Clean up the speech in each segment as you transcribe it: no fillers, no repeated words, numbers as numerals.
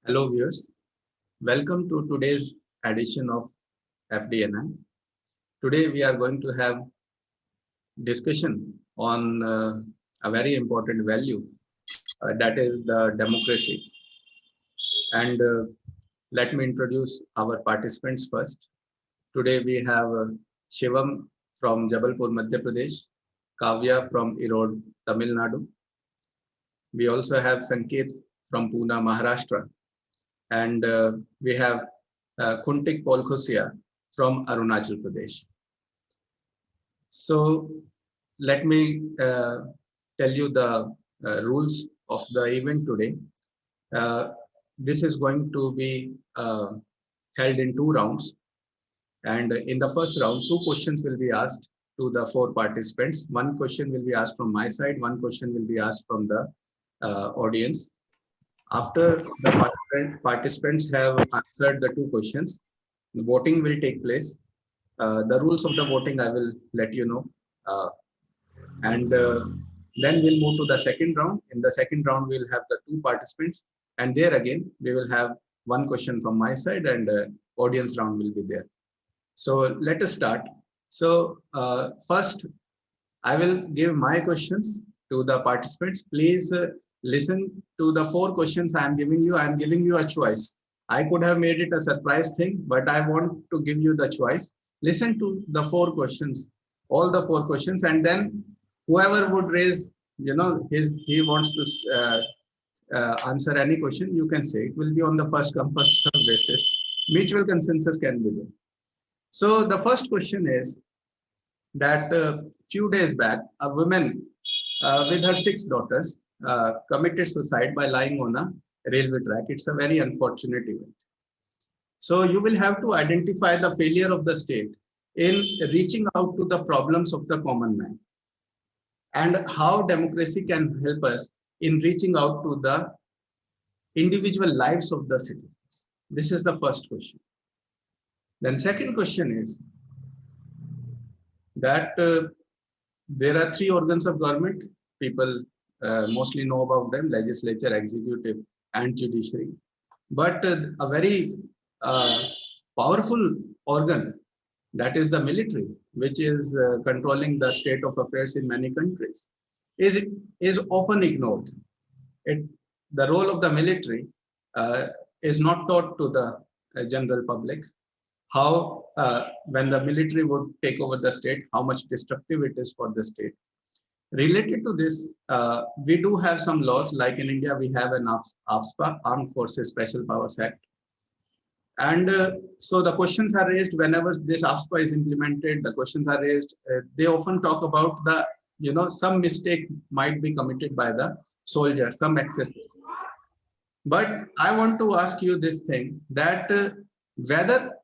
Hello viewers, welcome to today's edition of FDNI. Today we are going to have discussion on a very important value that is the democracy. And let me introduce our participants first. Today we have Shivam from Jabalpur, Madhya Pradesh, Kavya from Erode, Tamil Nadu. We also have Sanket from Pune, Maharashtra. And we have Khuntik Polkhusia from Arunachal Pradesh. So let me tell you the rules of the event today. This is going to be held in 2 rounds. And in the first round, 2 questions will be asked to the 4 participants. 1 question will be asked from my side, 1 question will be asked from the audience. After the participants have answered the 2 questions, the voting will take place. The rules of the voting I will let you know. And then we'll move to the second round. In the second round, we'll have the 2 participants. And there again, we will have 1 question from my side and audience round will be there. So let us start. So first, I will give my questions to the participants. Please listen to the 4 questions I am giving you. I am giving you a choice. I could have made it a surprise thing, but I want to give you the choice. Listen to the 4 questions, all the 4 questions, and then whoever would raise, he wants to answer any question, you can say. It will be on the first come, first serve basis. Mutual consensus can be there. So the first question is that few days back, a woman with her 6 daughters committed suicide by lying on a railway track. It's a very unfortunate event. So you will have to identify the failure of the state in reaching out to the problems of the common man and how democracy can help us in reaching out to the individual lives of the citizens. This is the first question. Then second question is that there are 3 organs of government. People mostly know about them: legislature, executive, and judiciary. But a very powerful organ, that is the military, which is controlling the state of affairs in many countries, is often ignored. The role of the military is not taught to the general public. How when the military would take over the state, how much destructive it is for the state. Related to this, we do have some laws, like in India, we have an AFSPA, Armed Forces Special Powers Act. And so the questions are raised whenever this AFSPA is implemented, the questions are raised. They often talk about some mistake might be committed by the soldier, some excesses. But I want to ask you this thing, that whether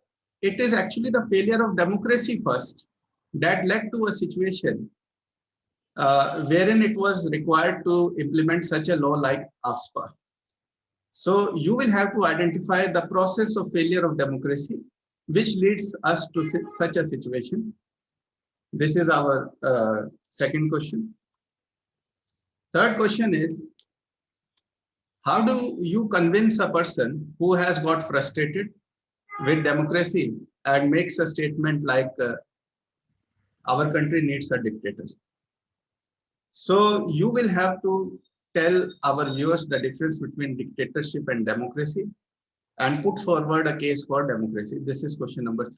it is actually the failure of democracy first that led to a situation wherein it was required to implement such a law like AFSPA. So you will have to identify the process of failure of democracy, which leads us to such a situation. This is our second question. Third question is, how do you convince a person who has got frustrated with democracy and makes a statement like, our country needs a dictator? So you will have to tell our viewers the difference between dictatorship and democracy and put forward a case for democracy. This is question number 3.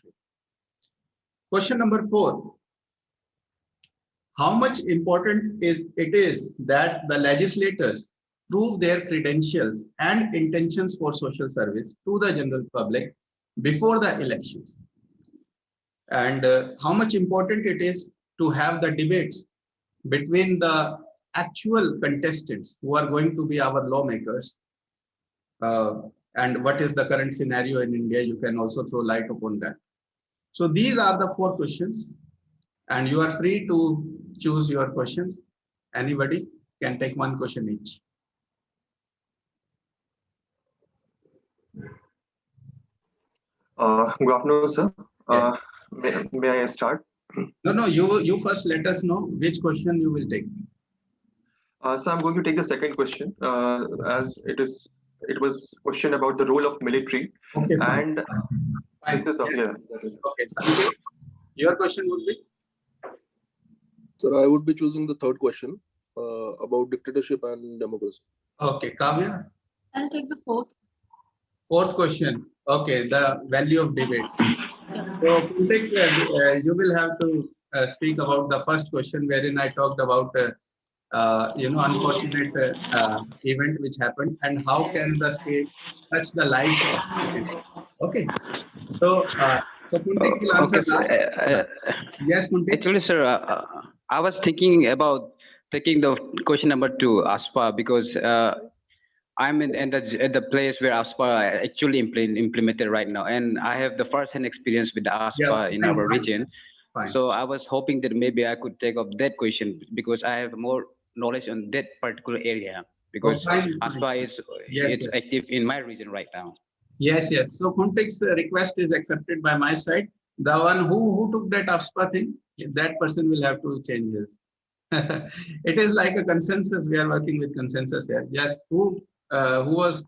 Question number 4. How much important it is that the legislators prove their credentials and intentions for social service to the general public before the elections? And how much important it is to have the debates between the actual contestants who are going to be our lawmakers, and what is the current scenario in India. You can also throw light upon that. So these are the 4 questions, and you are free to choose your questions. Anybody can take 1 question each. Good afternoon, sir. Yes. May I start? No, you first let us know which question you will take. So I'm going to take the second question, as it is It was question about the role of military, Okay, fine. and Fine. this is Yes. yeah. That is Okay, Sanket, your question would be? Sir, I would be choosing the third question about dictatorship and democracy. Okay, Kavya, I'll take the fourth. fourth question. Okay, the value of debate. Yeah. So, Kuntik, you will have to speak about the first question wherein I talked about, unfortunate event which happened and how can the state touch the lives of citizens. Okay. So Kuntik will answer Okay, last. sir. Yes, Kuntik. Actually, sir, I was thinking about taking the question number 2, ASPA, because I'm at the place where ASPA actually implemented right now, and I have the first-hand experience with the ASPA Yes, in fine, our fine, region. fine. So I was hoping that maybe I could take up that question because I have more knowledge on that particular area because fine, fine. ASPA is Yes, it's yes. active in my region right now. Yes, yes. So Kuntik's request is accepted by my side. The one who took that AFSPA thing, that person will have to change his. It is like a consensus. We are working with consensus here. Yes, who was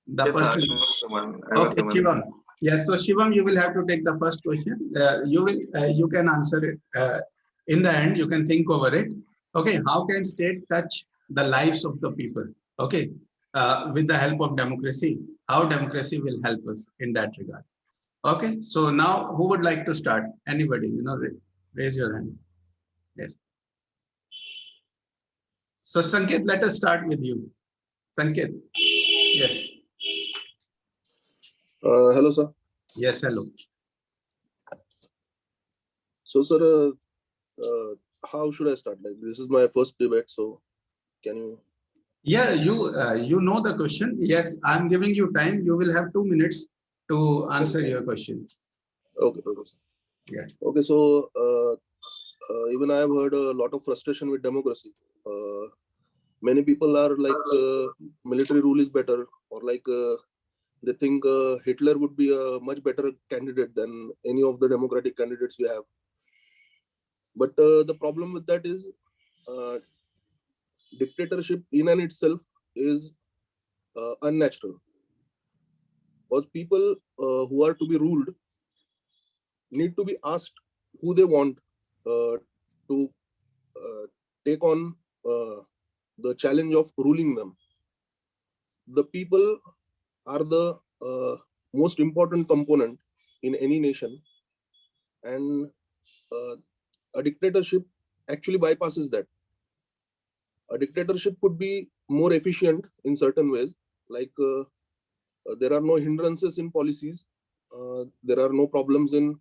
the yes, person? I was the one. I was Okay, the one. Shivam. Yes, so Shivam, you will have to take the first question. You can answer it in the end. You can think over it. Okay, how can state touch the lives of the people? Okay, with the help of democracy, how democracy will help us in that regard. Okay, so now who would like to start? Anybody, raise your hand. Yes. So Sanket, let us start with you. Sanket. Yes. Hello, sir. Yes, hello. So, sir, how should I start? Like, this is my first debate, so can you? Yeah, you know the question. Yes, I'm giving you time. You will have 2 minutes to answer your question. Okay, okay, sir. Yeah. Okay, so even I have heard a lot of frustration with democracy. Many people are like military rule is better, or like they think Hitler would be a much better candidate than any of the democratic candidates we have. But the problem with that is dictatorship in and itself is unnatural. Because people who are to be ruled need to be asked who they want to take on the challenge of ruling them. The people are the most important component in any nation, and a dictatorship actually bypasses that. A dictatorship could be more efficient in certain ways, like there are no hindrances in policies, there are no problems in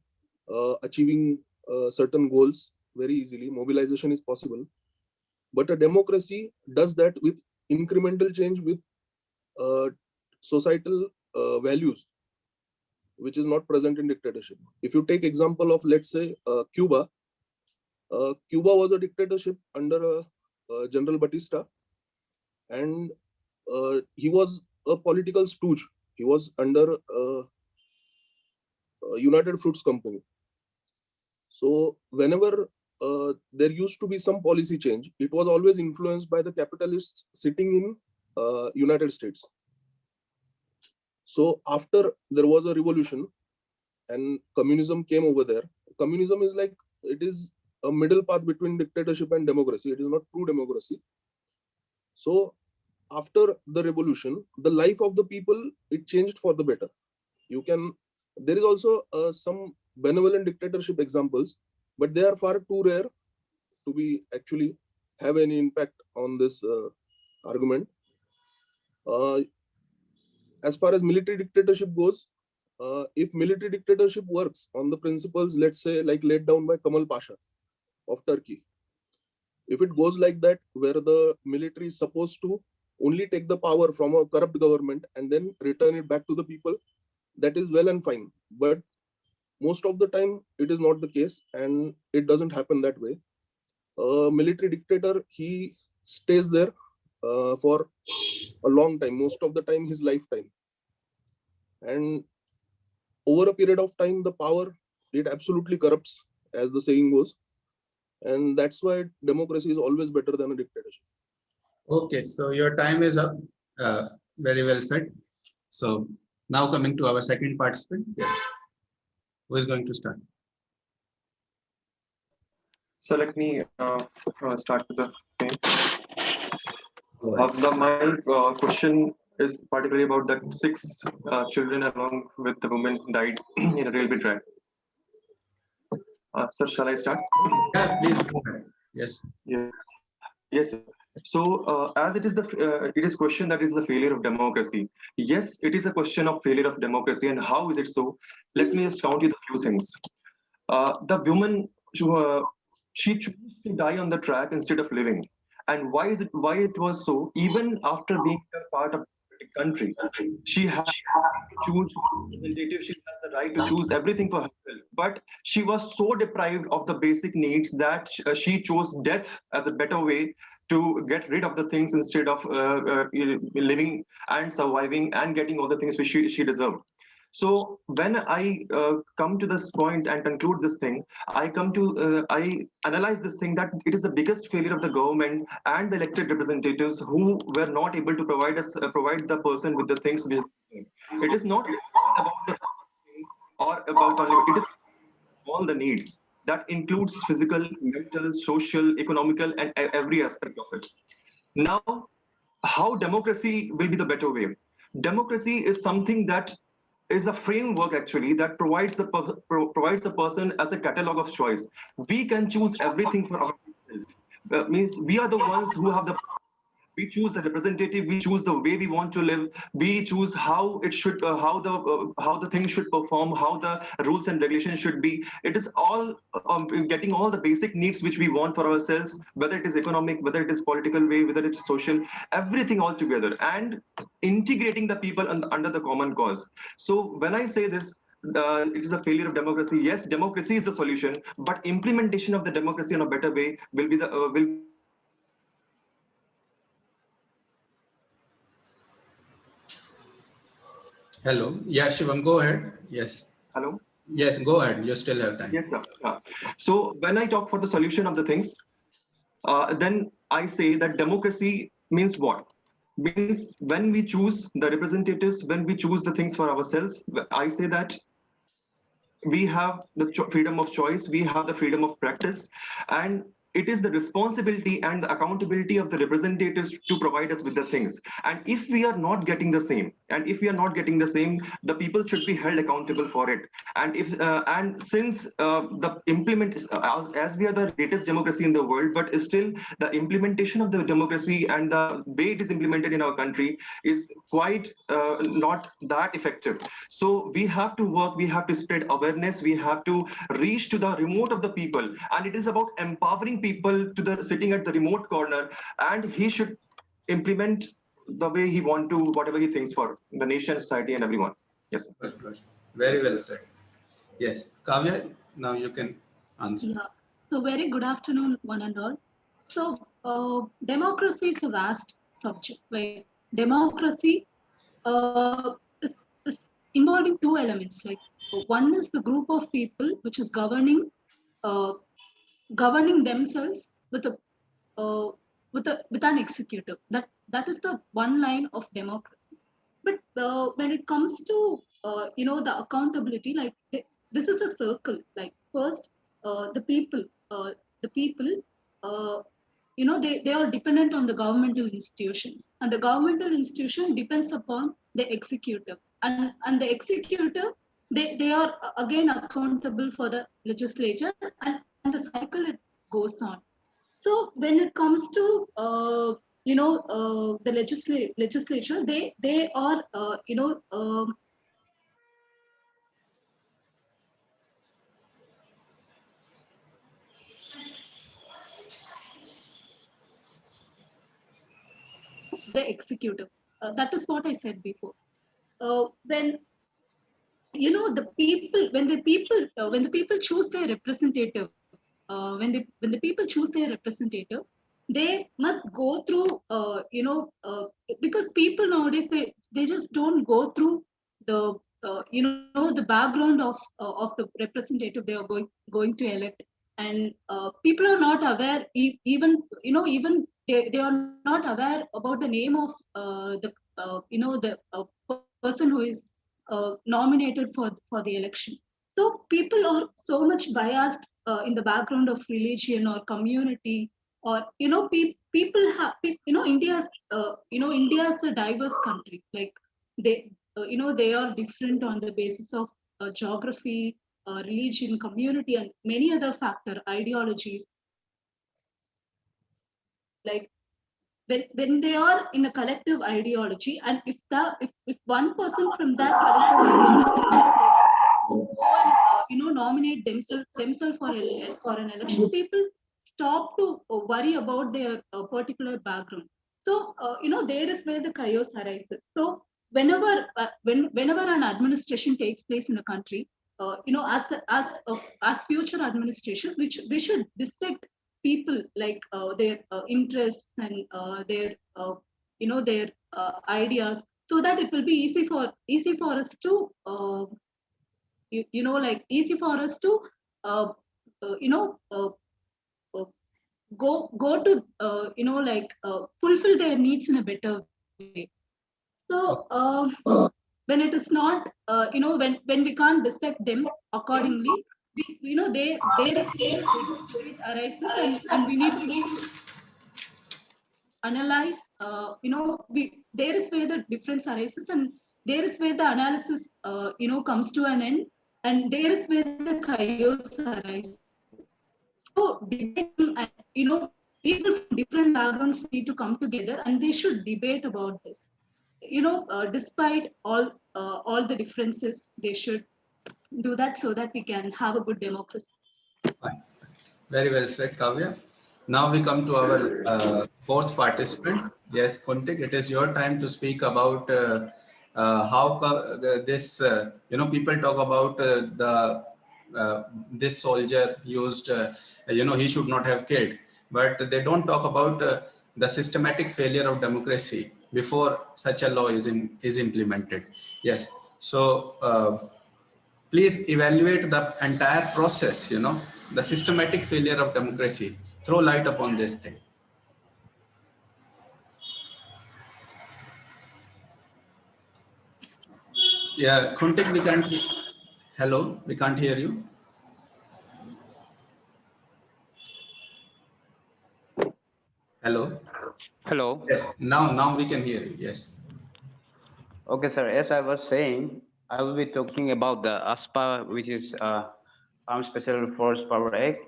achieving certain goals very easily, mobilization is possible. But a democracy does that with incremental change, with societal values, which is not present in dictatorship. If you take example of, let's say, Cuba, Cuba was a dictatorship under General Batista, and he was a political stooge. He was under United Fruits Company. So whenever there used to be some policy change, it was always influenced by the capitalists sitting in United States. So after there was a revolution and communism came over there, communism is like, it is a middle path between dictatorship and democracy. It is not true democracy. So after the revolution, the life of the people, it changed for the better. There is also some benevolent dictatorship examples, but they are far too rare to be actually have any impact on this argument. As far as military dictatorship goes, if military dictatorship works on the principles, let's say, like laid down by Kemal Pasha of Turkey, if it goes like that, where the military is supposed to only take the power from a corrupt government and then return it back to the people, that is well and fine. But most of the time, it is not the case, and it doesn't happen that way. A military dictator, he stays there for a long time, most of the time his lifetime. And over a period of time, the power, it absolutely corrupts, as the saying goes. And that's why democracy is always better than a dictatorship. Okay, so your time is up. Very well said. So now coming to our second participant. Yes. Who is going to start? So let me start with the same. Go ahead. My question is particularly about the 6 children along with the woman died in a railway track. Sir, shall I start? Yeah, please go ahead. Yes. Yes. Yes. Sir. So, as it is question that is the failure of democracy. Yes, it is a question of failure of democracy, and how is it so? Let me just count you the few things. The woman, she chose to die on the track instead of living. And why is it? Why it was so? Even after being a part of the country, she has to choose representative. She has the right to choose everything for herself. But she was so deprived of the basic needs that she chose death as a better way to get rid of the things instead of living and surviving and getting all the things which she deserved. So when I come to this point and conclude this thing, I analyze this thing that it is the biggest failure of the government and the elected representatives who were not able to provide the person with the things which it is not about the or about only it is all the needs that includes physical, mental, social, economical, and every aspect of it. Now, how democracy will be the better way? Democracy is something that is a framework actually that provides the person as a catalog of choice. We can choose everything for ourselves. Means we are the ones who have the we choose the representative, we choose the way we want to live, we choose how it should how the thing should perform, how the rules and regulations should be. It is all getting all the basic needs which we want for ourselves, whether it is economic, whether it is political way, whether it's social, everything all together, and integrating the people under the common cause. So when I say this, it is a failure of democracy. Yes, democracy is the solution, but implementation of the democracy in a better way will be the will. Hello. Yeah, Shivam, go ahead. Yes. Hello. Yes, go ahead. You still have time. Yes, sir. So when I talk for the solution of the things, then I say that democracy means what? Means when we choose the representatives, when we choose the things for ourselves, I say that we have the freedom of choice, we have the freedom of practice, and it is the responsibility and the accountability of the representatives to provide us with the things. And if we are not getting the same, the people should be held accountable for it. And if and since the implement as we are the greatest democracy in the world, but still the implementation of the democracy and the way it is implemented in our country is quite not that effective. So we have to work, we have to spread awareness, we have to reach to the remote of the people, and it is about empowering people to the sitting at the remote corner, and he should implement the way he want to, whatever he thinks for the nation, society, and everyone. Yes. Good. Very well said. Yes. Kavya, now you can answer. Yeah. So very good afternoon, one and all. So democracy is a vast subject. Like democracy is involving two elements. Like one is the group of people which is uh, governing themselves with an executive. That is the one line of democracy. But when it comes to the accountability, like this is a circle. Like first, the people, the people, uh, they are dependent on the governmental institutions, and the governmental institution depends upon the executive, and the executive, they are again accountable for the legislature, and the cycle it goes on. So when it comes to the legislature, they are the executive. That is what I said before. When when the people choose their representative, when the people choose their representative, they must go through because people nowadays, they just don't go through the the background of the representative they are going to elect. And people are not aware, even they are not aware about the name of the the person who is nominated for the election. So people are so much biased in the background of religion or community, or people have India's India's a diverse country. Like they they are different on the basis of geography, religion, community, and many other factor ideologies. Like when they are in a collective ideology, and if one person from that collective ideology go and nominate themselves for an election, people stop to worry about their particular background. So there is where the chaos arises. So whenever an administration takes place in a country, as future administrations, which we should dissect people, like their interests and their their ideas, so that it will be easy for us to like easy for us to uh, uh, you know uh, uh, go to fulfill their needs in a better way. So when it is not when we can't dissect them accordingly, there is debate arises, and we need to analyze. There is where the difference arises, and there is where the analysis comes to an end, and there is where the chaos arises. So debating, and people from different backgrounds need to come together, and they should debate about this. Despite all the differences, they should do that so that we can have a good democracy. Fine. Very well said, Kavya. Now we come to our fourth participant. Yes, Kuntik, it is your time to speak about how this, people talk about this soldier used, he should not have killed, but they don't talk about the systematic failure of democracy before such a law is implemented. Yes. So, please evaluate the entire process, the systematic failure of democracy. Throw light upon this thing. Yeah, Kuntik, we can't. Hello, we can't hear you. Hello. Hello. Yes. Now we can hear you. Yes. Okay, sir. As I was saying, I will be talking about the ASPA, which is Armed Special Force Power Act,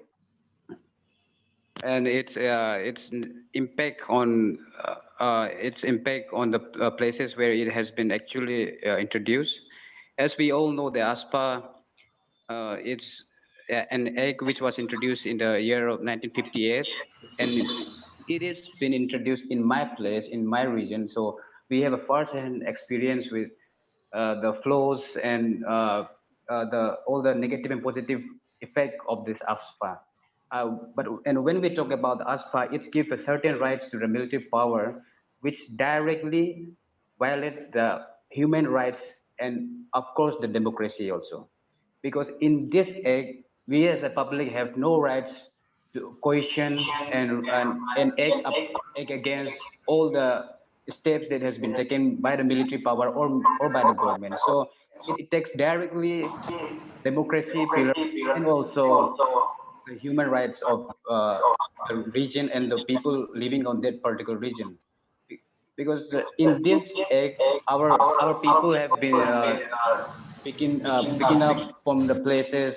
and its impact on the places where it has been actually introduced. As we all know, the ASPA it's an act which was introduced in the year of 1958, and it has been introduced in my place, in my region. So we have a first-hand experience with the flaws and the all the negative and positive effect of this ASPA. But when we talk about ASPA, it gives a certain rights to the military power, which directly violates the human rights and, of course, the democracy also. Because in this act, we as a public have no rights to question and act against all the steps that has been taken by the military power or by the government. So it takes directly democracy pillar and also the human rights of the region and the people living on that particular region. Because in this act, our people have been picking up from the places,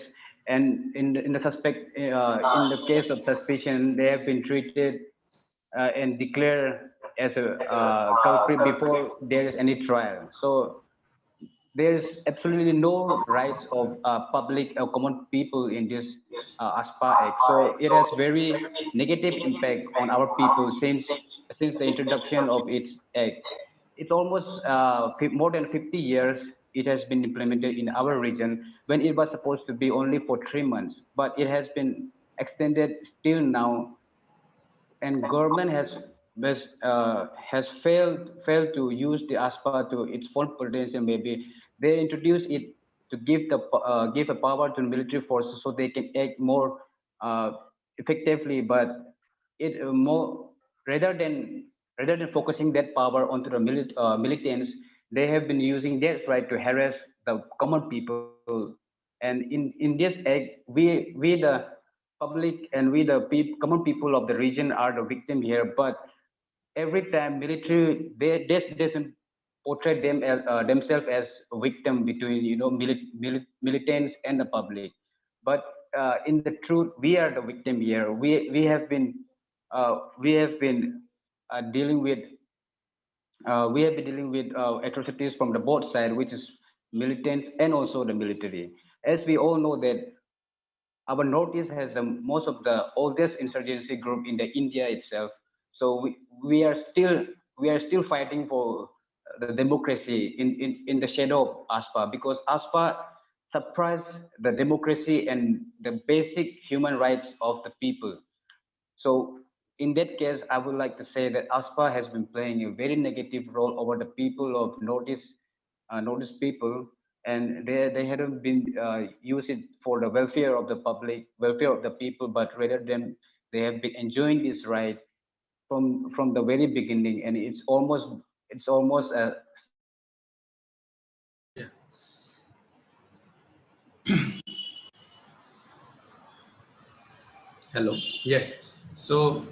and in the suspect in the case of suspicion, they have been treated and declared as a culprit before there is any trial. So there is absolutely no rights of public or common people in this ASPA Act. So it has very negative impact on our people since the introduction of its act. It's almost more than 50 years it has been implemented in our region, when it was supposed to be only for 3 months, but it has been extended still now, and government has failed to use the ASPA to its full potential. Maybe they introduced it to give a power to military forces so they can act more effectively, but it more rather than focusing that power onto the militants, they have been using their right to harass the common people. And in this act, we the public and we the common people of the region are the victim here. But every time military they doesn't portray them as themselves as a victim between militants and the public, but in the truth we are the victim here. We have been dealing with atrocities from the both side, which is militants and also the military. As we all know that our Northeast has the most of the oldest insurgency group in the India itself. So we are still fighting for the democracy in the shadow of ASPA, because ASPA suppressed the democracy and the basic human rights of the people. So in that case, I would like to say that ASPA has been playing a very negative role over the people of Northeast people, and they hadn't been used it for the welfare of the public, welfare of the people, but rather than they have been enjoying this right from the very beginning, and it's almost Yeah. Hello. Yes. So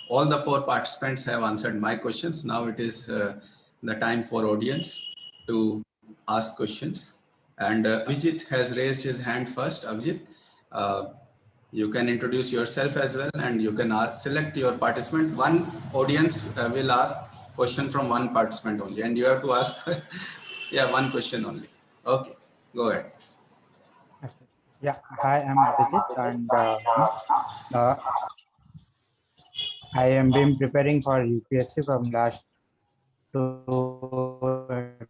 all the four participants have answered my questions. Now it is the time for audience to ask questions. And Abhijit has raised his hand first. Abhijit, uh, you can introduce yourself as well, and you can select your participant. One audience will ask question from one participant only, and you have to ask, yeah, one question only. Okay, go ahead. Yeah, hi, I'm Abhijit, and uh, I am been preparing for UPSC from last 2.5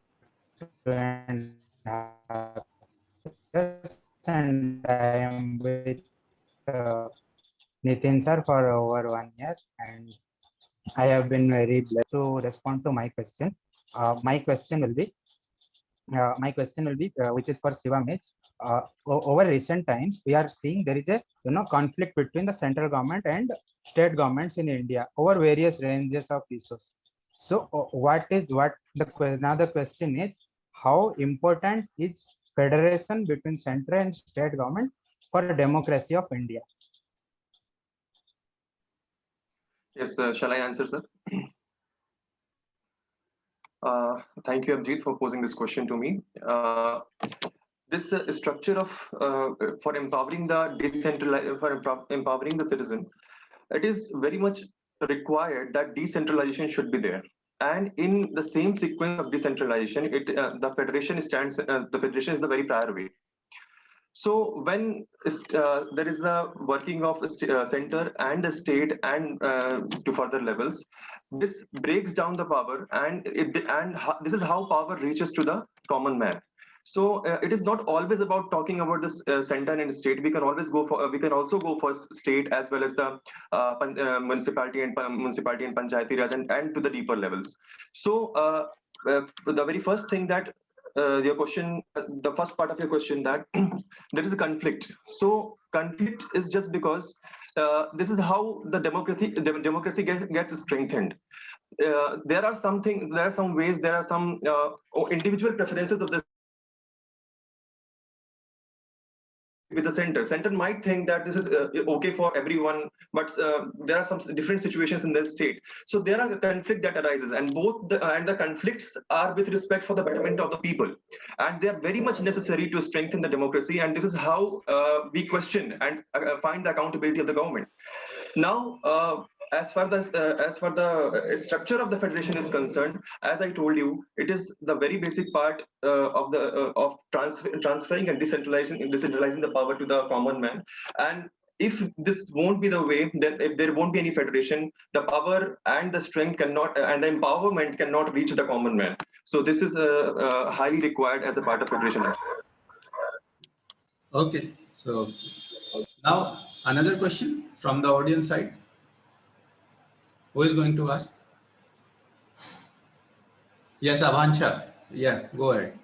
years, and I am with Nitin sir for over 1 year, and I have been very blessed to respond to my question. My question will be, which is for Shivamej. Over recent times, we are seeing there is a conflict between the central government and state governments in India over various ranges of issues. So, now the question is, how important is federation between central and state government for the democracy of India? Yes, shall I answer, sir? Thank you, Abhijit, for posing this question to me. This structure of for empowering the empowering the citizen, it is very much required that decentralization should be there. And in the same sequence of decentralization, the federation stands. The federation is the very prior way. So when there is a working of center and the state and to further levels, this breaks down the power, and this is how power reaches to the common man. So it is not always about talking about this center and state. We can always go for we can also go for state as well as the municipality and panchayati raj and to the deeper levels. So the very first thing that your question, the first part of your question, that there is a conflict. So conflict is just because this is how the democracy gets strengthened. There are some ways, there are some individual preferences of the with the center might think that this is okay for everyone, but there are some different situations in the state. So there are a conflict that arises, and the conflicts are with respect for the betterment of the people, and they are very much necessary to strengthen the democracy. And this is how we question and find the accountability of the government. Now, as far the structure of the federation is concerned, as I told you, it is the very basic part of transferring and decentralizing the power to the common man. And if this won't be the way, then if there won't be any federation, the power and the strength cannot and the empowerment cannot reach the common man. So this is highly required as a part of federation. Okay, so now another question from the audience side. Who is going to ask? Yes, Avansha. Yeah, go ahead.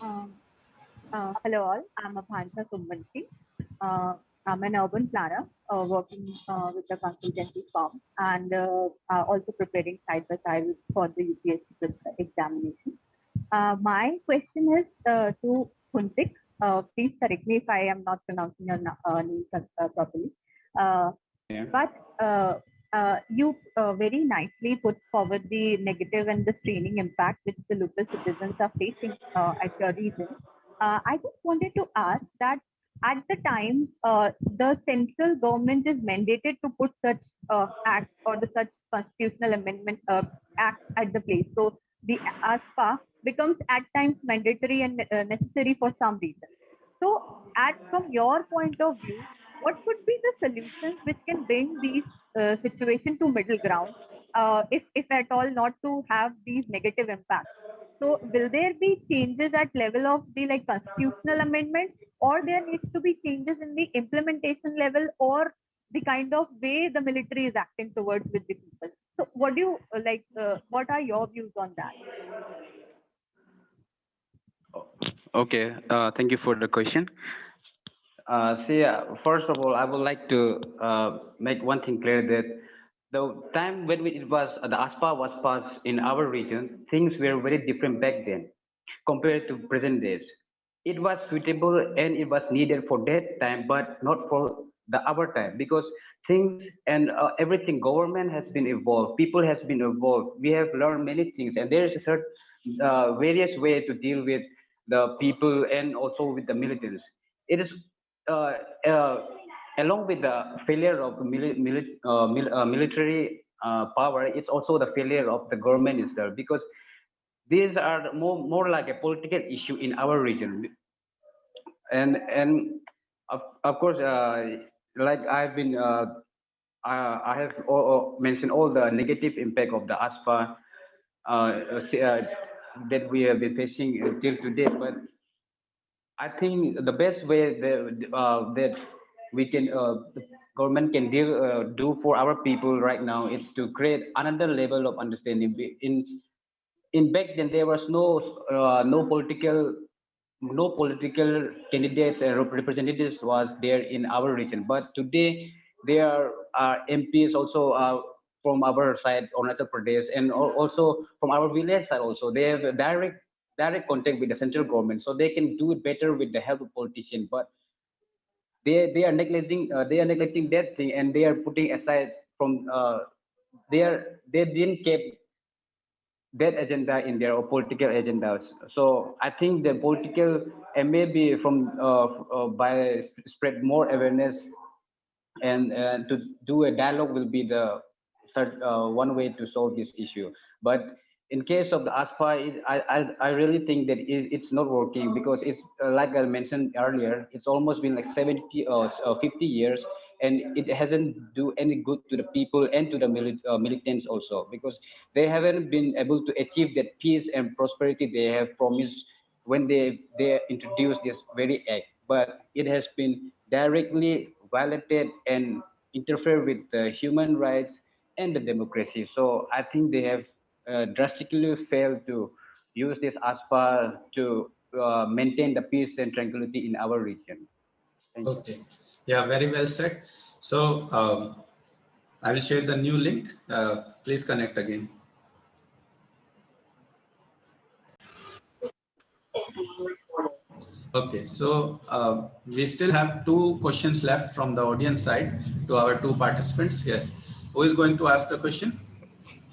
Hello all, I'm Abhansha Kumbanti. I'm an urban planner working with a consultancy firm and also preparing side by side for the UPSC examination. My question is to Kuntik. Please correct me if I am not pronouncing your name properly. Uh, Yeah. but you very nicely put forward the negative and the straining impact which the local citizens are facing at your region. I just wanted to ask that at the time the central government is mandated to put such acts or the such constitutional amendment acts at the place. So the ASPA becomes at times mandatory and necessary for some reason. So, from your point of view, what could be the solutions which can bring these situation to middle ground, if at all not to have these negative impacts? So, will there be changes at level of the like constitutional amendments, or there needs to be changes in the implementation level, or the kind of way the military is acting towards with the people? So, what do you like? What are your views on that? Okay, thank you for the question. First of all, I would like to make one thing clear that the time when it was the ASPA was passed in our region, things were very different back then compared to present days. It was suitable and it was needed for that time, but not for the our time because things and everything government has been evolved, people has been evolved. We have learned many things, and there is a certain various way to deal with the people and also with the militants. It is uh, uh, along with the failure of the military power, it's also the failure of the government itself because these are more like a political issue in our region. And of course, like I've been, I have mentioned all the negative impact of the ASPA that we have been facing till today, but I think the best way that we can the government can do for our people right now is to create another level of understanding. In back then there was no political candidates and representatives was there in our region, but today there are MPs also from our side, Arunachal Pradesh, and also from our village side also. They have a direct contact with the central government, so they can do it better with the help of politicians. But they are neglecting that thing, and they are putting aside from they didn't keep that agenda in their political agendas. So I think the political and maybe from by spread more awareness and to do a dialogue will be the one way to solve this issue. But in case of the ASPA, I really think that it's not working because it's like I mentioned earlier, it's almost been like 70 or 50 years, and it hasn't do any good to the people and to the militants also because they haven't been able to achieve that peace and prosperity they have promised when they introduced this very act. But it has been directly violated and interfere with the human rights and the democracy. So I think they have drastically failed to use this ASPA to maintain the peace and tranquility in our region. Thank you. Okay. Yeah, very well said. So I will share the new link. Please connect again. Okay, so we still have two questions left from the audience side to our two participants. Yes. Who is going to ask the question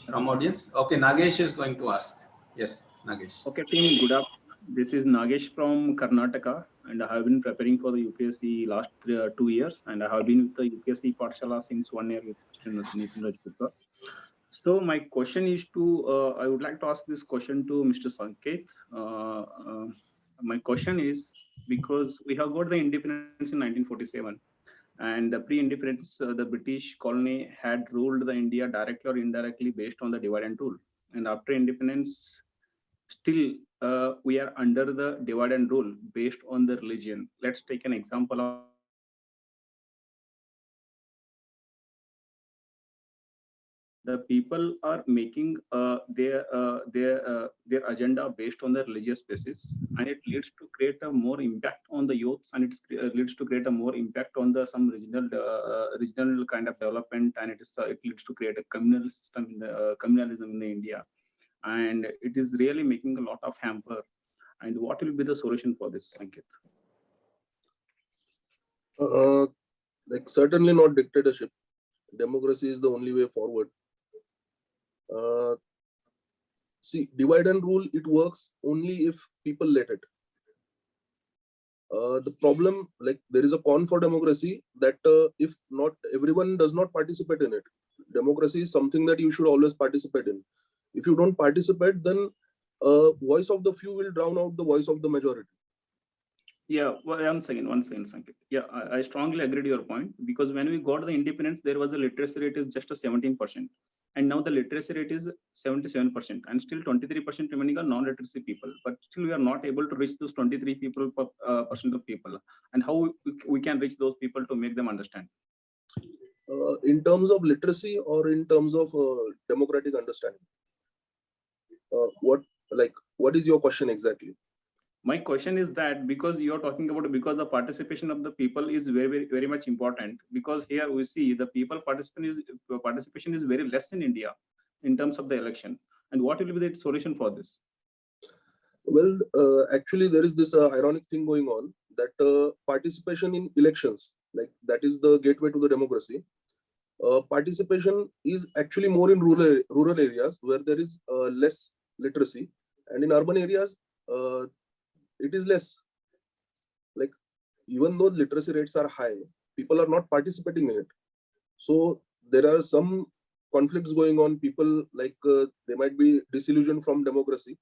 from audience? Okay, Nagesh is going to ask. Yes, Nagesh. Okay, team, good afternoon. This is Nagesh from Karnataka, and I have been preparing for the UPSC last 2 years, and I have been with the UPSC Pathshala since 1 year with Mr. Nitin Rajputta. So my question is I would like to ask this question to Mr. Sanket. My question is, because we have got the independence in 1947, and the pre-independence, the British colony had ruled the India directly or indirectly based on the divide and rule. And after independence, still we are under the divide and rule based on the religion. Let's take an example of the people are making their agenda based on the religious basis, and it leads to create a more impact on the youths, and it leads to create a more impact on the some regional kind of development, and it leads to create a communal system in the communalism in the India, and it is really making a lot of hamper. And what will be the solution for this, Sanket? Like certainly not dictatorship. Democracy is the only way forward. See, divide and rule, it works only if people let it. The problem, like there is a con for democracy that if not everyone does not participate in it. Democracy is something that you should always participate in. If you don't participate, then voice of the few will drown out the voice of the majority. Yeah, well, one second, Sanket. Yeah, I strongly agree to your point, because when we got the independence, there was a literacy rate is just a 17%. And now the literacy rate is 77%, and still 23% remaining are non-literacy people. But still we are not able to reach those 23 people percent of people. And how we can reach those people to make them understand? In terms of literacy or in terms of democratic understanding? What is your question exactly? My question is that because you're talking about, because the participation of the people is very much important, because here we see the people participation is very less in India in terms of the election. And what will be the solution for this? Well, actually there is this ironic thing going on that participation in elections, like that is the gateway to the democracy. Participation is actually more in rural areas where there is less literacy, and in urban areas it is less. Like even though literacy rates are high, people are not participating in it. So there are some conflicts going on. People they might be disillusioned from democracy,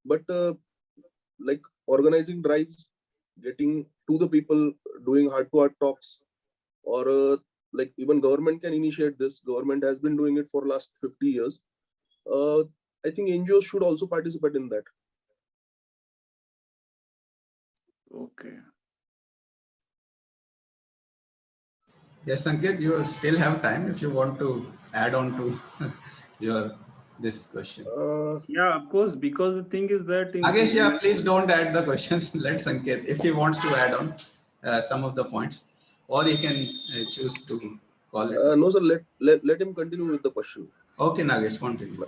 but like organizing drives, getting to the people, doing heart-to-heart talks, or like even government can initiate this. Government has been doing it for last 50 years. I think NGOs should also participate in that. Okay. Yes, Sanket, you still have time if you want to add on to this question. Yeah, of course, because the thing is that Nagesh, yeah, please don't add the questions. Let Sanket, if he wants to add on some of the points, or he can choose to call it. No, sir, let him continue with the question. Okay, Nagesh, continue.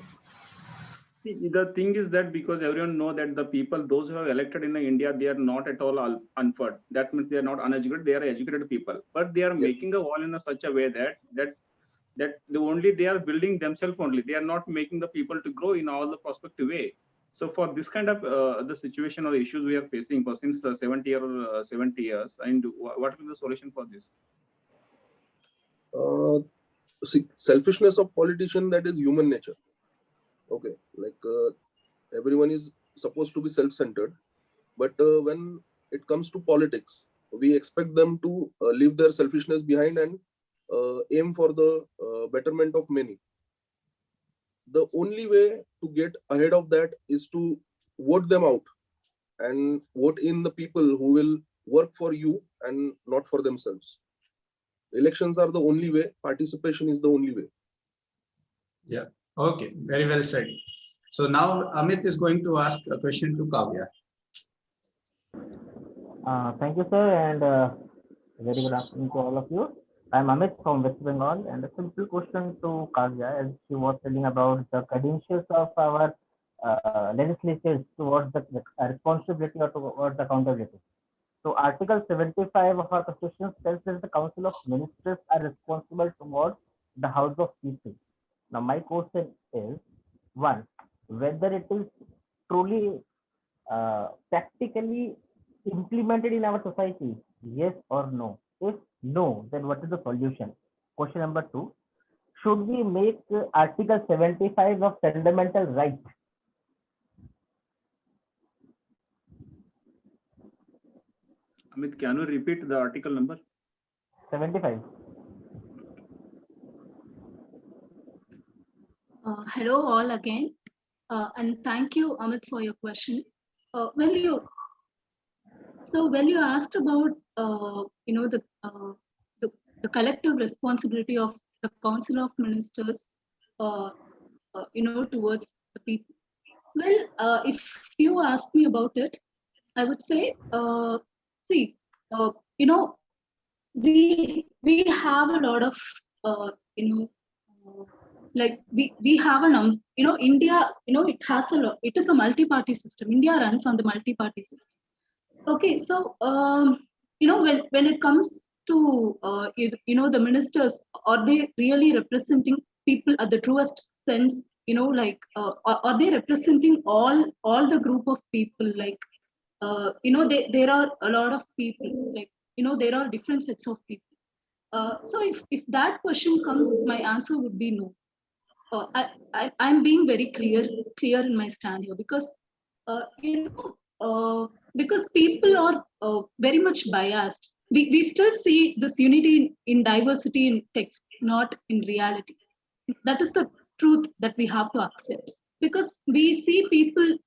The thing is that because everyone know that the people, those who are elected in India, they are not at all unfed. That means they are not uneducated, they are educated people. But they are making a wall in such a way that they are building themselves only. They are not making the people to grow in all the prospective way. So for this kind of the situation or issues we are facing for since 70 years, and what will be the solution for this? See, selfishness of politician, that is human nature. Okay, like everyone is supposed to be self-centered, but when it comes to politics, we expect them to leave their selfishness behind and aim for the betterment of many. The only way to get ahead of that is to vote them out and vote in the people who will work for you and not for themselves. Elections are the only way. Participation is the only way. Yeah. Okay. Very well said. So now Amit is going to ask a question to Kavya. Thank you, sir, and very good afternoon to all of you. I'm Amit from West Bengal, and a simple question to Kavya, as she was telling about the credentials of our legislatures towards the responsibility or towards accountability. So Article 75 of our Constitution says that the Council of Ministers are responsible towards the House of People. Now, my question is, one, whether it is truly practically implemented in our society, yes or no? If no, then what is the solution? Question number two, should we make Article 75 of fundamental right? Amit, can you repeat the article number? 75. Hello all again, and thank you, Amit, for your question. When you asked about the collective responsibility of the Council of Ministers towards the people. Well, if you ask me about it, I would say, see, you know, we have a lot of, you know, like we have a India, it has a lot. It is a multi-party system. India runs on the multi-party system. Okay, so when it comes to the ministers, are they really representing people at the truest sense? Are they representing all the group of people? Like there are a lot of people. Like there are different sets of people. So if that question comes, my answer would be no. I'm being very clear in my stand here, because because people are very much biased. We still see this unity in diversity in text, not in reality. That is the truth that we have to accept, because we see people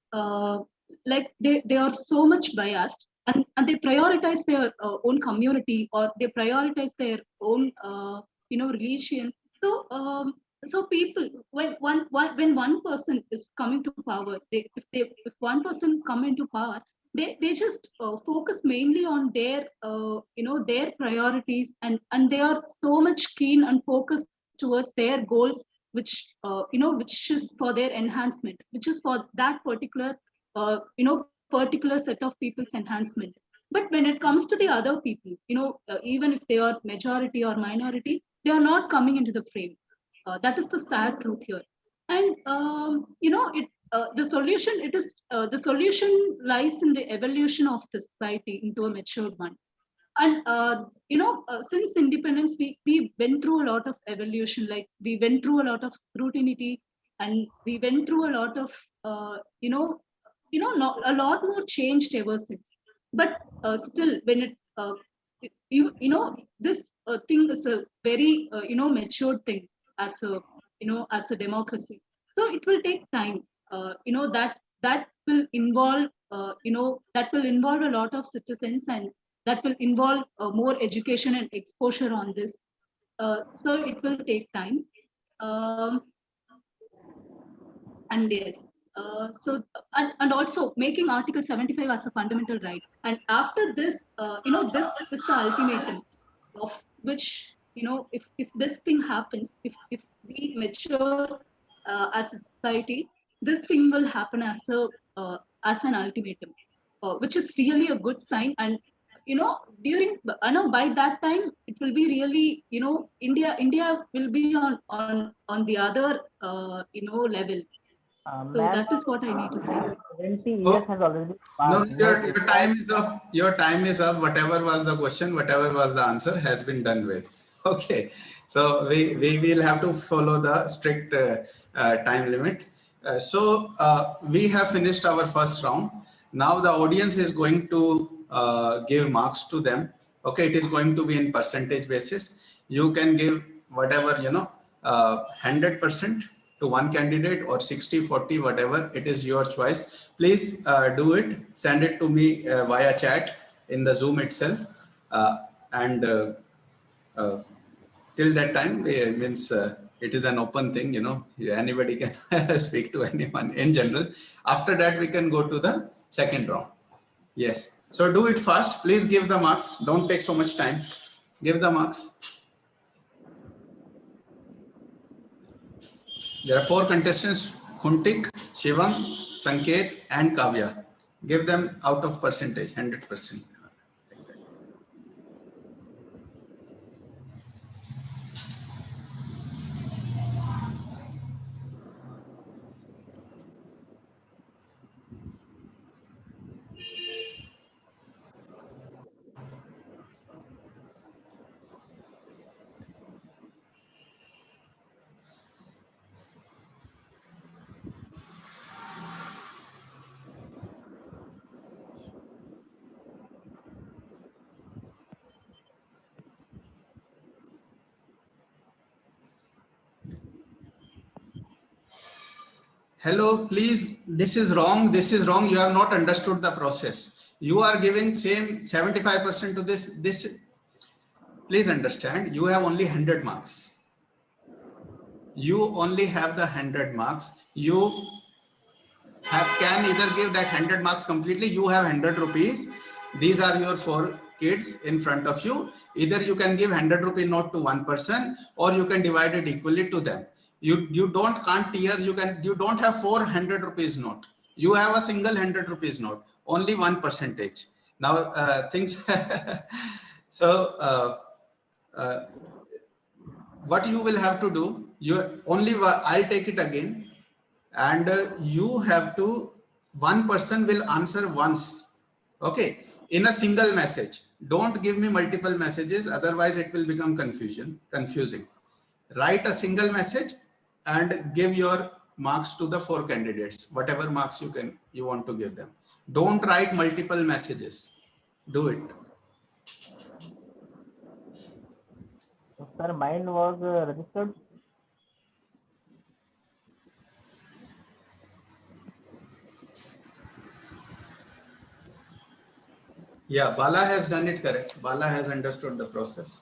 like they are so much biased, and they prioritize their own community, or they prioritize their own religion. So people, when one person is coming to power, if one person come into power, they just focus mainly on their their priorities, and they are so much keen and focused towards their goals, which which is for their enhancement, which is for that particular particular set of people's enhancement. But when it comes to the other people, even if they are majority or minority, they are not coming into the frame. That is the sad truth here. And the solution lies in the evolution of the society into a matured one. And since independence, we went through a lot of evolution. Like, we went through a lot of scrutiny, and we went through a lot of not a lot more changed ever since. But still, when it this thing is a very matured thing as a as a democracy. So it will take time. That will involve that will involve a lot of citizens, and that will involve more education and exposure on this. So it will take time. And yes, and also making Article 75 as a fundamental right. And after this, this is the ultimatum of which, if this thing happens, if we mature as a society, this thing will happen as an ultimatum, which is really a good sign. And during by that time, it will be really, India will be on the other level. So Ma'am, that is what I need to say. 20 years has already No, passed. your time is up. Your time is up. Whatever was the question, whatever was the answer, has been done with. Okay. So we will have to follow the strict time limit. We have finished our first round. Now the audience is going to give marks to them. Okay, it is going to be in percentage basis. You can give whatever, 100% to one candidate, or 60-40, whatever, it is your choice. Please do it. Send it to me via chat in the Zoom itself. Till that time, means it is an open thing, anybody can speak to anyone in general. After that, we can go to the second round. Yes. So do it fast. Please give the marks. Don't take so much time. Give the marks. There are 4 contestants: Khuntik, Shivam, Sanket, and Kavya. Give them out of percentage, 100%. Hello, please, this is wrong. This is wrong. You have not understood the process. You are giving same 75% to this. Please understand, you have only 100 marks. you only have the 100 marks. You can either give that 100 marks completely. You have 100 rupees. These are your 4 kids in front of you. Either you can give 100 rupee note to one person, or you can divide it equally to them. You can't tier. You don't have 400 rupees note. You have a single 100 rupees note, only 1%. Now things. So what you will have to do, I'll take it again, and you have to, one person will answer once, okay, in a single message. Don't give me multiple messages, otherwise it will become confusing. Write a single message and give your marks to the 4 candidates, whatever marks you want to give them. Don't write multiple messages. Do it. So, sir, mine was registered. Yeah, Bala has done it correct. Bala has understood the process.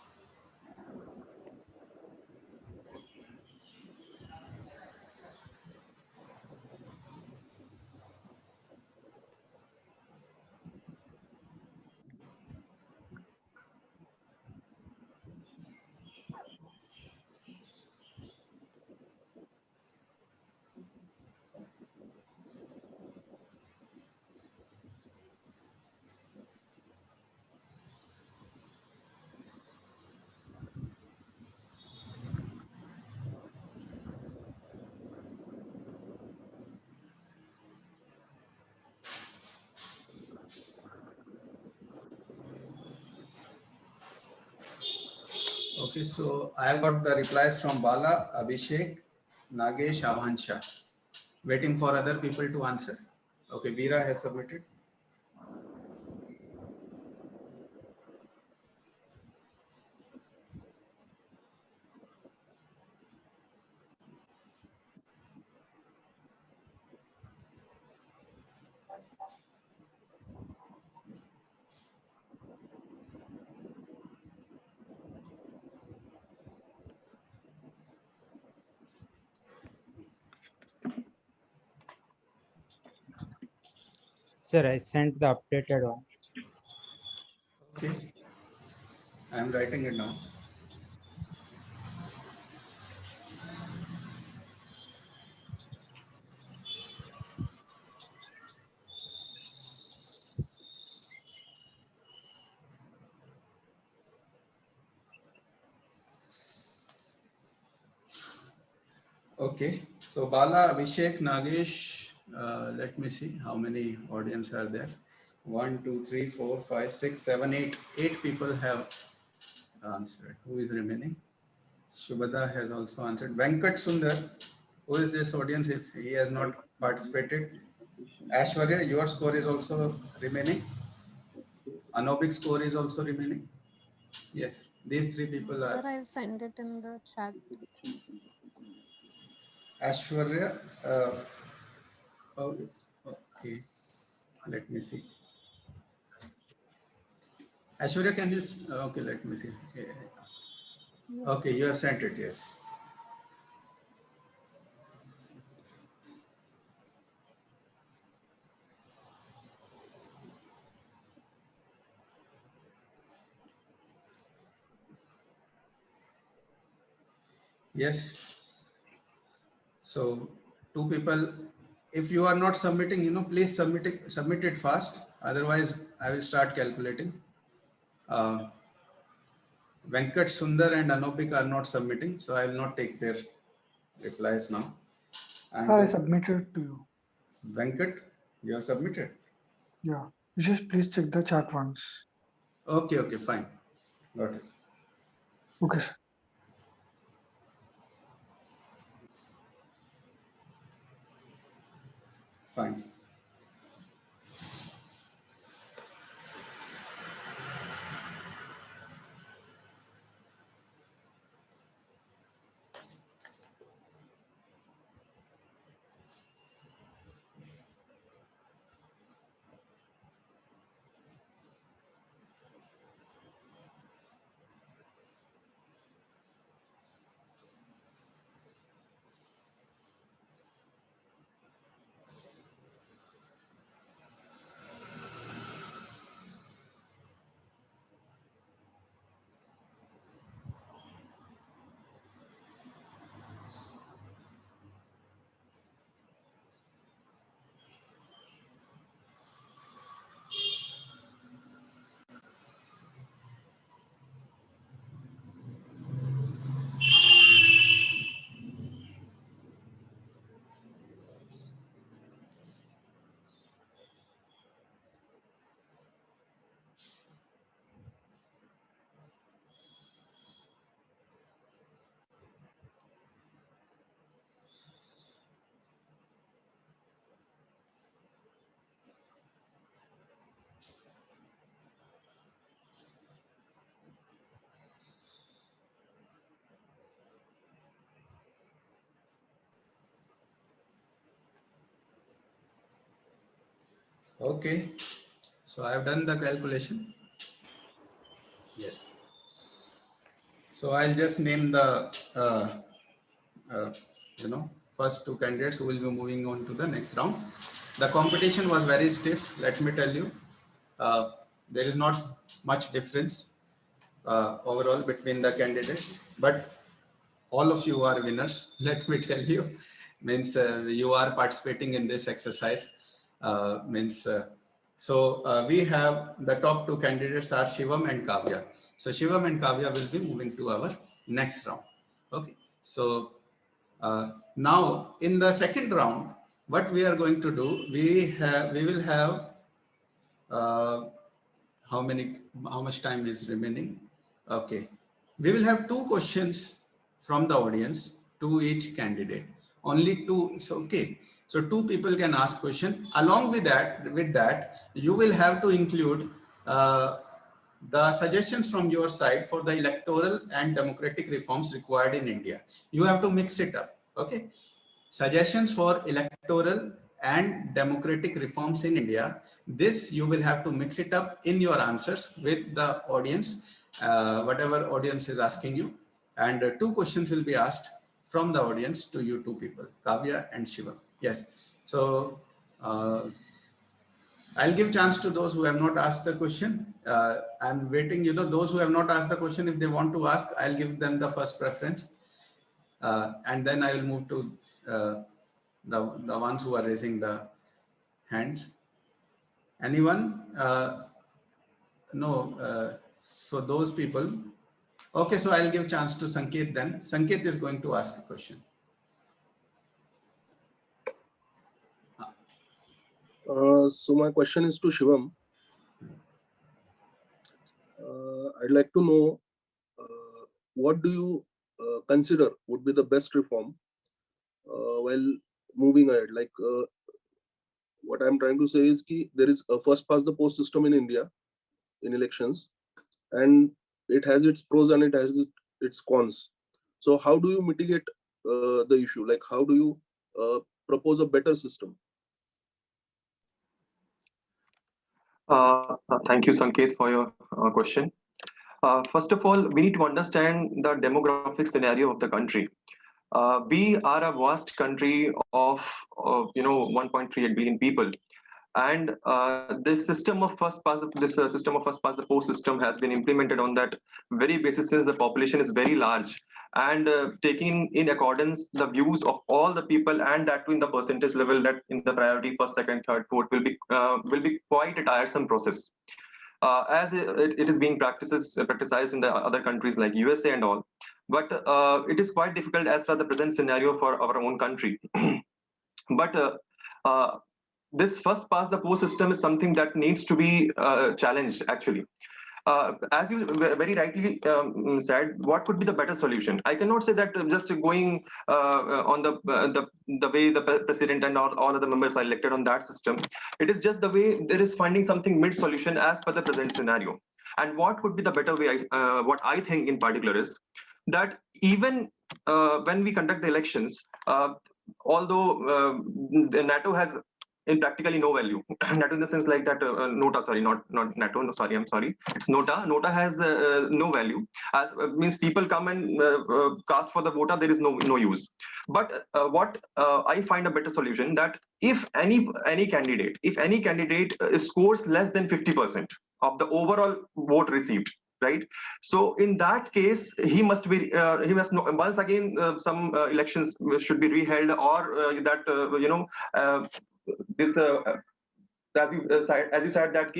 Okay, so I have got the replies from Bala, Abhishek, Nagesh, Avansha. Waiting for other people to answer. Okay, Veera has submitted. Sir, I sent the updated one. Okay, I am writing it now. Okay, so Bala, Abhishek, Nagesh, let me see how many audience are there. 1, 2, 3, 4, 5, 6, 7, 8. 8 people have answered. Who is remaining? Shubhada has also answered. Venkat Sundar, who is this audience if he has not participated? Ashwarya, your score is also remaining. Anobik score is also remaining. Yes, these 3 people are. Sir, I've sent it in the chat. Ashwarya, oh, okay, let me see. Ashwarya, can you, okay, let me see. Yes. Okay, you have sent it, yes. Yes. So 2 people, if you are not submitting, please submit it fast. Otherwise, I will start calculating. Venkat, Sundar and Anopik are not submitting, so I will not take their replies now. And Sir, I submitted to you. Venkat, you have submitted? Yeah. You just please check the chat once. Okay, fine. Got it. Okay, sir. Fine. Okay, so I have done the calculation. Yes. So I'll just name the uh, first two candidates who will be moving on to the next round. The competition was very stiff. Let me tell you, there is not much difference overall between the candidates, but all of you are winners. Let me tell you, means you are participating in this exercise. We have the top two candidates are Shivam and Kavya. So Shivam and Kavya will be moving to our next round. Okay. So now in the second round, what we are going to do, we will have uh, how much time is remaining? Okay. We will have two questions from the audience to each candidate. Only two. So, okay. So two people can ask question. Along with that, you will have to include the suggestions from your side for the electoral and democratic reforms required in India. You have to mix it up. Okay. Suggestions for electoral and democratic reforms in India. This you will have to mix it up in your answers with the audience, whatever audience is asking you. And two questions will be asked from the audience to you two people, Kavya and Shiva. Yes. So I'll give chance to those who have not asked the question. I'm waiting, those who have not asked the question, if they want to ask, I'll give them the first preference. And then I will move to the ones who are raising the hands. Anyone? No. So those people. Okay, so I'll give chance to Sanket then. Sanket is going to ask a question. So my question is to Shivam. I'd like to know what do you consider would be the best reform while moving ahead? Like what I'm trying to say is that there is a first past the post system in India in elections, and it has its pros and it has its cons. So how do you mitigate the issue? Like how do you propose a better system? Thank you, Sanket, for your question. First of all, we need to understand the demographic scenario of the country. We are a vast country of 1.38 billion people, and this system of system of first past the post system has been implemented on that very basis, since the population is very large, and taking in accordance the views of all the people, and that too in the percentage level, that in the priority first, second, third, fourth will be quite a tiresome process. As it is being practiced in the other countries like USA and all, but it is quite difficult as per the present scenario for our own country. But this first past the post system is something that needs to be challenged actually. As you very rightly said, what could be the better solution? I cannot say that just going on the way the president and all other members are elected on that system. It is just the way there is finding something mid solution as per the present scenario. And what could be the better way? What I think in particular is that even when we conduct the elections, although the NATO has in practically no value. NATO in the sense like that, Nota, sorry, not NATO, no, sorry, I'm sorry. It's Nota. Nota has no value. As means people come and cast for the voter, there is no use. But what I find a better solution, that if any candidate scores less than 50% of the overall vote received, right? So in that case, he must know, once again some elections should be reheld, or this as you said that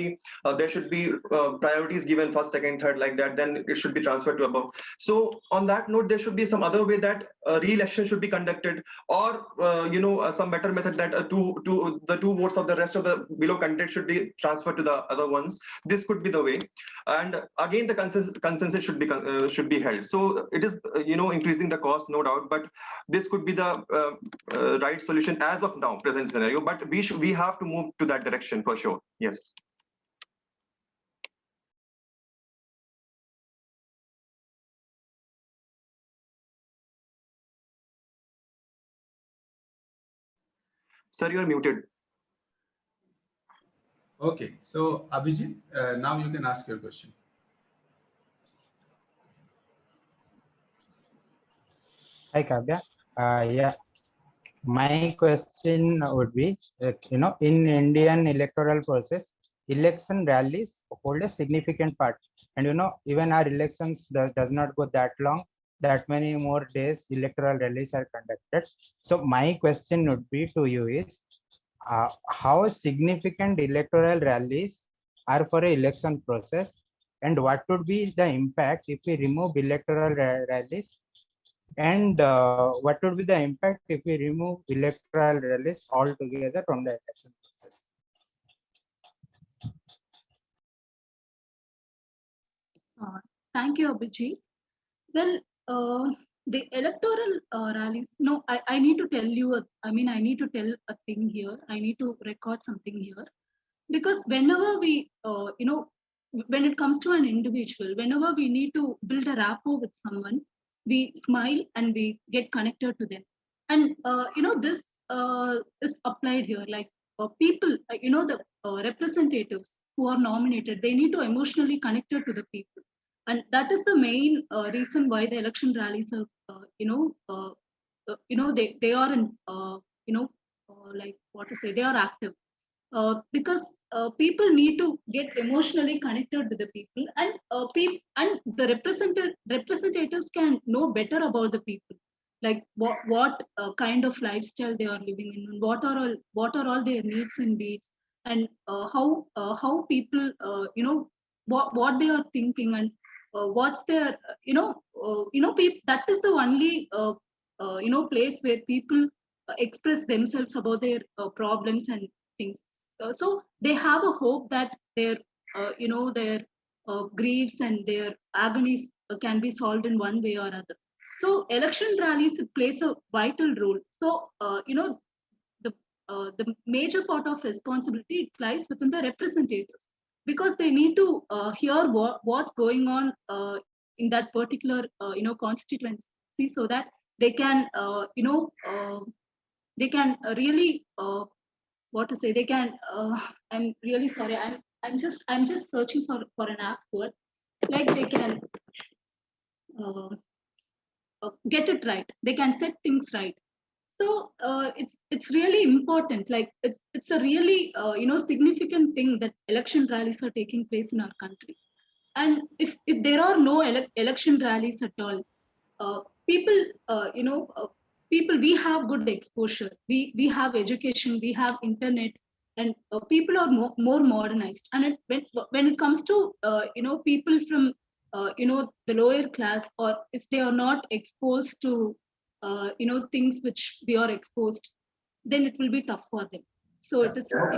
there should be priorities given first, second, third, like that, then it should be transferred to above. So on that note, there should be some other way that re-election should be conducted, or some better method that the two votes of the rest of the below candidate should be transferred to the other ones. This could be the way, and again the consensus should be held. So it is increasing the cost, no doubt, but this could be the right solution as of now, present scenario. But we have to move to that direction for sure. Yes. Sir, you are muted. Okay, so Abhijit, now you can ask your question. Hi, Kavya. Yeah, my question would be, in Indian electoral process, election rallies hold a significant part. And, even our elections does not go that long, that many more days electoral rallies are conducted. So my question would be to you is, how significant electoral rallies are for an election process, and what would be the impact if we remove electoral rallies, and what would be the impact if we remove electoral rallies altogether from the election process? Thank you, Abhijit. Well, the electoral rallies, no, I need to tell you, I need to tell a thing here. I need to record something here. Because whenever we, when it comes to an individual, whenever we need to build a rapport with someone, we smile and we get connected to them. And, this is applied here. Like people, the representatives who are nominated, they need to emotionally connected to the people. And that is the main reason why the election rallies are, they are in, like what to say, they are active. Because people need to get emotionally connected to the people, and and the representatives can know better about the people, like what kind of lifestyle they are living in, and what are all their needs and needs, and how people what they are thinking, and what's their that is the only place where people express themselves about their problems and things. So they have a hope that their griefs and their agonies can be solved in one way or other. So election rallies plays a vital role. So the major part of responsibility it lies within the representatives, because they need to hear what's going on in that particular constituency, so that they can they can really what to say, they can I'm really sorry, I'm just searching for an app word, like they can uh, get it right, they can set things right. So it's really important, like it's a really significant thing that election rallies are taking place in our country. And if there are no election rallies at all, uh, people people, we have good exposure, we have education, we have internet, and people are more modernized. And when it comes to people from the lower class, or if they are not exposed to things which we are exposed, then it will be tough for them. So it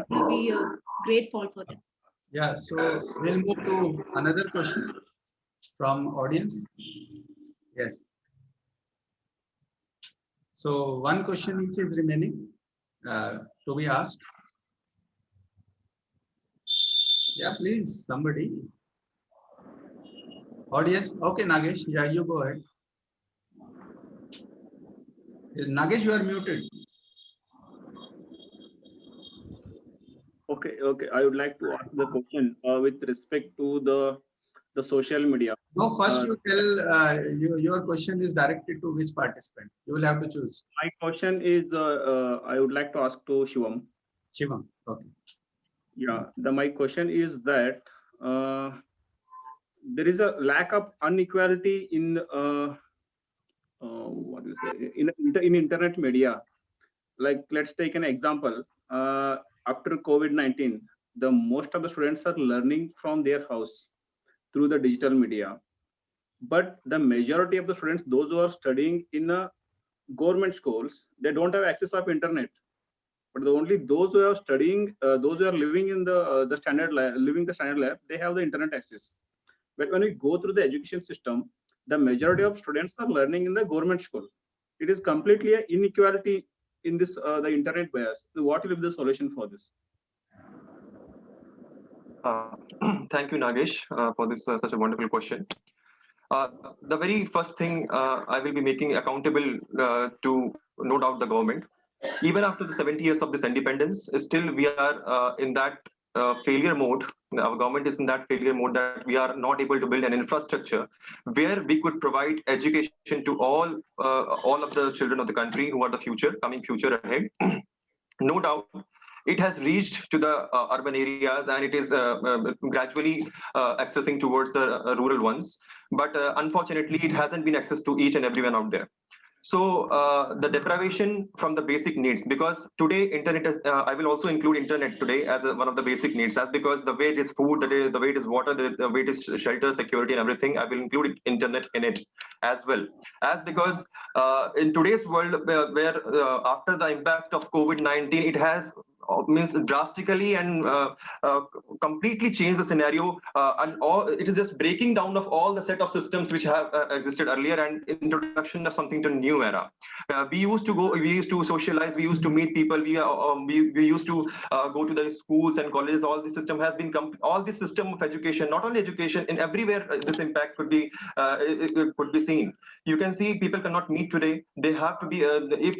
will be a great fall for them. Yeah, so we'll move to another question from audience. Yes. So one question which is remaining to be asked. Yeah, please, somebody. Audience. Okay, Nagesh. Yeah, you go ahead. Nagesh, you are muted. Okay. I would like to ask the question with respect to the social media. No, first you tell your question is directed to which participant. You will have to choose. My question is I would like to ask to Shivam. Shivam. Okay. Yeah, my question is that there is a lack of inequality in what do you say, in internet media. Like, let's take an example. After COVID-19, the most of the students are learning from their house through the digital media. But the majority of the students, those who are studying in government schools, they don't have access of internet. But only those who are studying, those who are living in the standard lab, they have the internet access. But when we go through the education system, the majority of students are learning in the government school. It is completely an inequality in this the internet bias. So what will be the solution for this? Thank you, Nagesh, for this such a wonderful question. The very first thing I will be making accountable to, no doubt, the government. Even after the 70 years of this independence, still we are in that failure mode. Our government is in that failure mode that we are not able to build an infrastructure where we could provide education to all of the children of the country who are the future, coming future ahead. No doubt, it has reached to the urban areas and it is gradually accessing towards the rural ones. But unfortunately, it hasn't been accessed to each and everyone out there. So the deprivation from the basic needs, because today internet is, I will also include internet today as one of the basic needs, as because the way it is food, the way it is water, the way it is shelter, security and everything, I will include internet in it as well. As because in today's world where after the impact of COVID-19, it has means drastically and completely changed the scenario and all, it is just breaking down of all the set of systems which have existed earlier and introduction of something to new era. We used to socialize, we used to meet people, we used to go to the schools and colleges. All the system has been all the system of education, not only education, in everywhere this impact could be it could be seen. You can see people cannot meet today. They have to be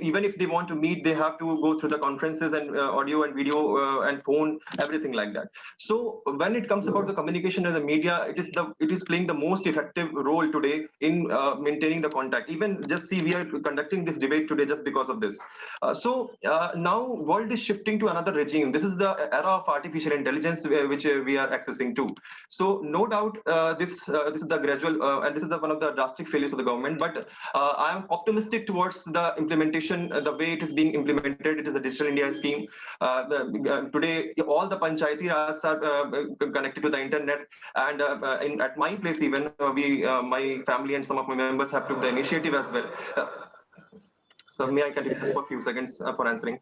even if they want to meet, they have to go through the conferences and audio and video and phone, everything like that. So when it comes about the communication and the media, it is playing the most effective role today in maintaining the contact. Even just see, we are conducting this debate today just because of this. So now world is shifting to another regime. This is the era of artificial intelligence which we are accessing to. So no doubt this is the gradual and this is one of the drastic failures of the government. But I am optimistic towards the implementation, the way it is being implemented. It is a Digital India scheme. Today, all the panchayati rajas are connected to the internet, and at my place even, my family and some of my members have took the initiative as well. So may I continue for a few seconds for answering?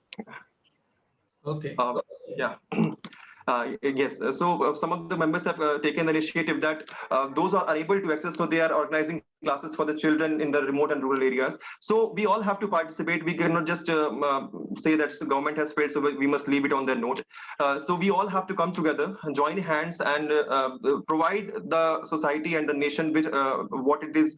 Okay. Yeah. Yes, so some of the members have taken the initiative that those are unable to access, so they are organizing classes for the children in the remote and rural areas. So we all have to participate. We cannot just say that the government has failed, so we must leave it on their note. So we all have to come together, join hands, and provide the society and the nation with what it is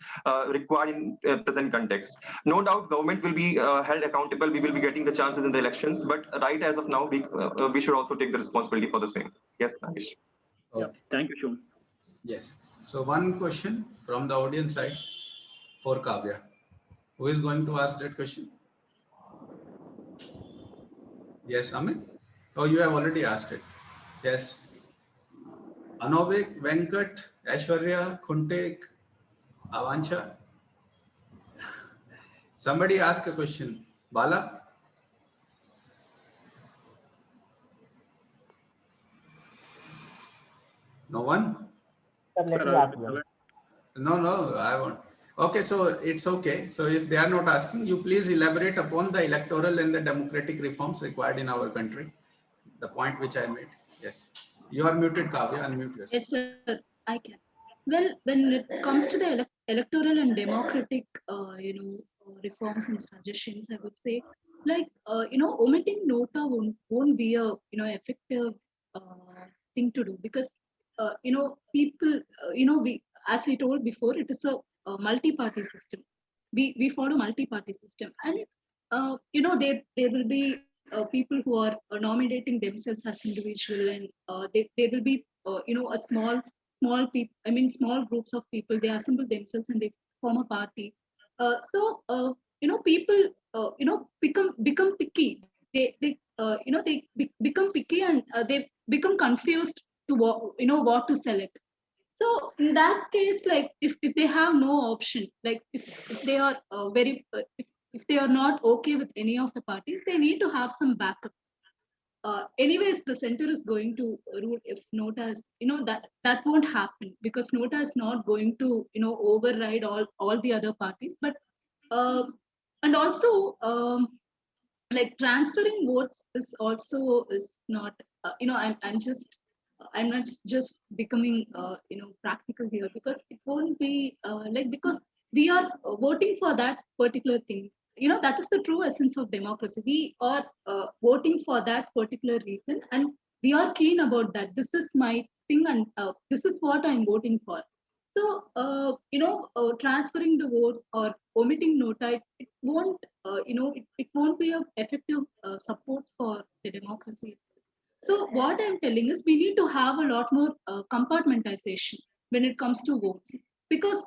required in present context. No doubt, government will be held accountable. We will be getting the chances in the elections, but right as of now, we should also take the responsibility for the same. Yes, Nagesh. Yeah, thank you, Shum. Yes. So one question from the audience side for Kavya. Who is going to ask that question? Yes, Amit? Oh, you have already asked it. Yes. Anobik, Venkat, Aishwarya, Khuntek, Avancha. Somebody ask a question. Bala? No one? Sir, let me ask them. No, I won't. Okay, so it's okay. So if they are not asking, you please elaborate upon the electoral and the democratic reforms required in our country. The point which I made. Yes. You are muted, Kavya. Unmute yourself. Yes, sir, I can. Well, when it comes to the electoral and democratic, reforms and suggestions, I would say, like, omitting nota won't be a, effective thing to do, because, people, we, as I told before, it is a multi-party system. We follow multi-party system, and, there will be people who are nominating themselves as individual, and there will be, a small people, I mean, small groups of people, they assemble themselves and they form a party. People, become picky. They become picky, and they become confused to what to select. So in that case, like, if they have no option, like, if they are if they are not okay with any of the parties, they need to have some backup. Anyways, the center is going to rule if Nota is, that won't happen, because Nota is not going to, override all the other parties. But and also, like, transferring votes is also is not, I'm not just becoming, practical here, because it won't be because we are voting for that particular thing. That is the true essence of democracy. We are voting for that particular reason, and we are keen about that. This is my thing, and this is what I'm voting for. So, transferring the votes or omitting nota, it won't, it won't be a effective support for the democracy. So what I'm telling is we need to have a lot more compartmentalization when it comes to votes, because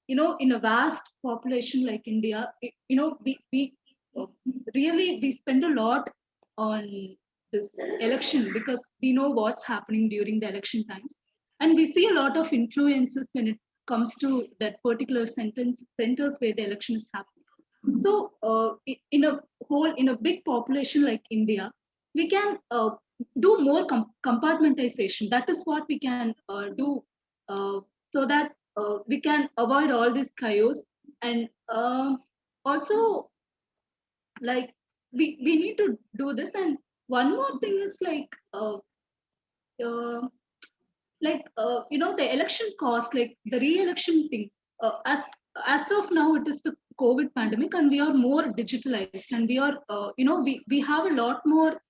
in a vast population like India, we uh, really we spend a lot on this election because we know what's happening during the election times, and we see a lot of influences when it comes to that particular centers where the election is happening. So in a in a big population like India, we can do more compartmentalization. That is what we can do, so that we can avoid all this chaos. And also, like, we need to do this. And one more thing is uh, the election cost, like the re-election thing. As of now, it is the COVID pandemic, and we are more digitalized, and we are we have a lot more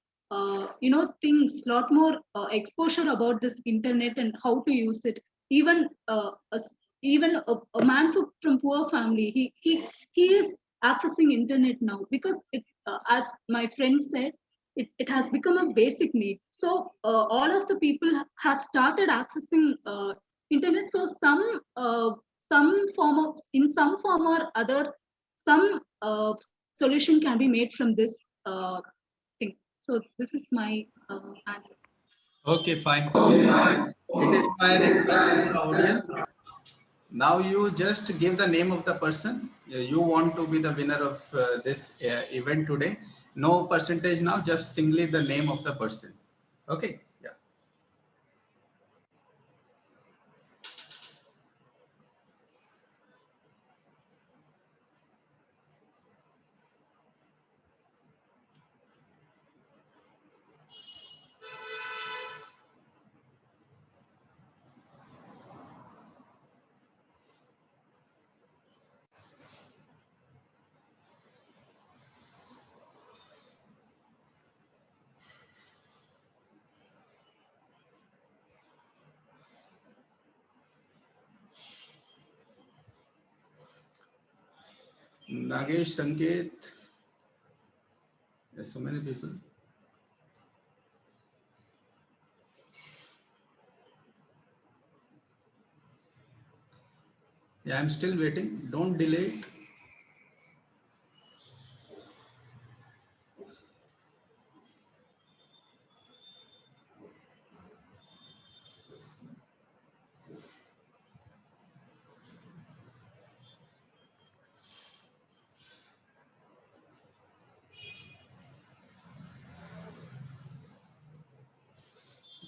things, lot more exposure about this internet and how to use it. Even even a man from poor family, he is accessing internet now, because as my friend said, it has become a basic need. So all of the people has started accessing internet. So some form of, in some form or other, some solution can be made from this thing. So this is my answer. Okay, fine. It is my request to the audience. Now you just give the name of the person you want to be the winner of this event today. No percentage now, just singly the name of the person. Okay. Yeah. Nagesh, Sanket. There's so many people. Yeah, I'm still waiting. Don't delay it.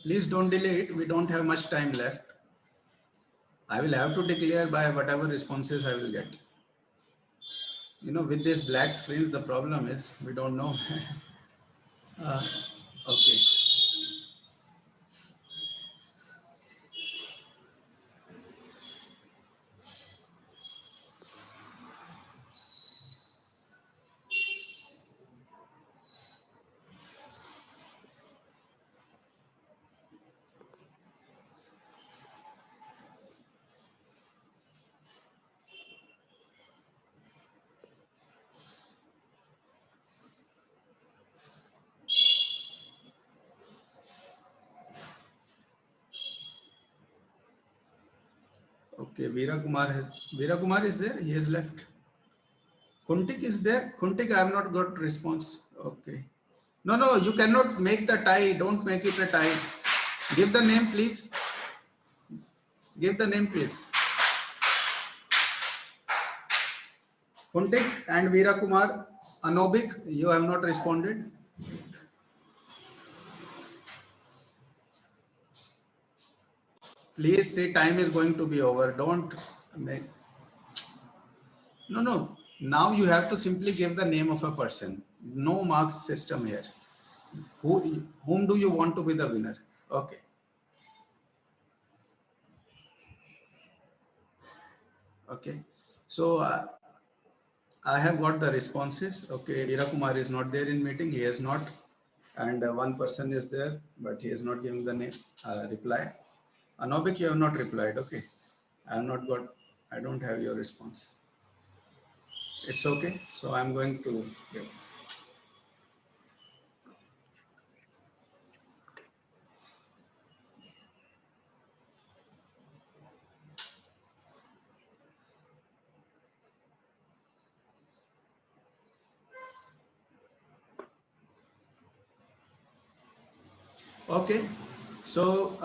Please don't delay it. We don't have much time left. I will have to declare by whatever responses I will get. With these black screens, the problem is we don't know. Okay. Okay, Veera Kumar is there. He has left. Kuntik is there. Kuntik, I have not got response. Okay. No, you cannot make the tie. Don't make it a tie. Give the name, please. Give the name, please. Kuntik and Veera Kumar. Anobik, you have not responded. Please say time is going to be over. Don't make. No. Now you have to simply give the name of a person. No marks system here. Whom do you want to be the winner? Okay. Okay. So I have got the responses. Okay. Veera Kumar is not there in meeting. He has not. And one person is there, but he is not giving the name reply. Anobik, you have not replied. Okay. I have not got. I don't have your response. It's okay. So I'm going to give. Okay, so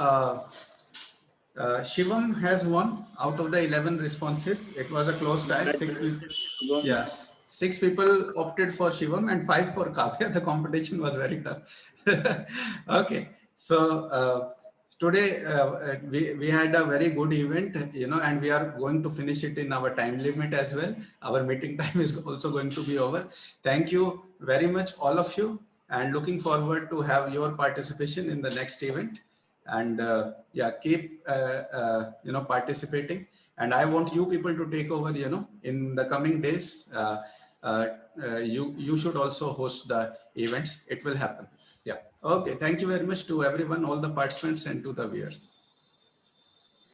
Shivam has won out of the 11 responses. It was a close tie. Yes, 6 people opted for Shivam and 5 for Kavya. The competition was very tough. Okay, so today we had a very good event, you know, and we are going to finish it in our time limit as well. Our meeting time is also going to be over. Thank you very much, all of you, and looking forward to have your participation in the next event. And yeah, keep you know, participating. And I want you people to take over, you know, in the coming days. You should also host the events. It will happen. Yeah. Okay. Thank you very much to everyone, all the participants, and to the viewers.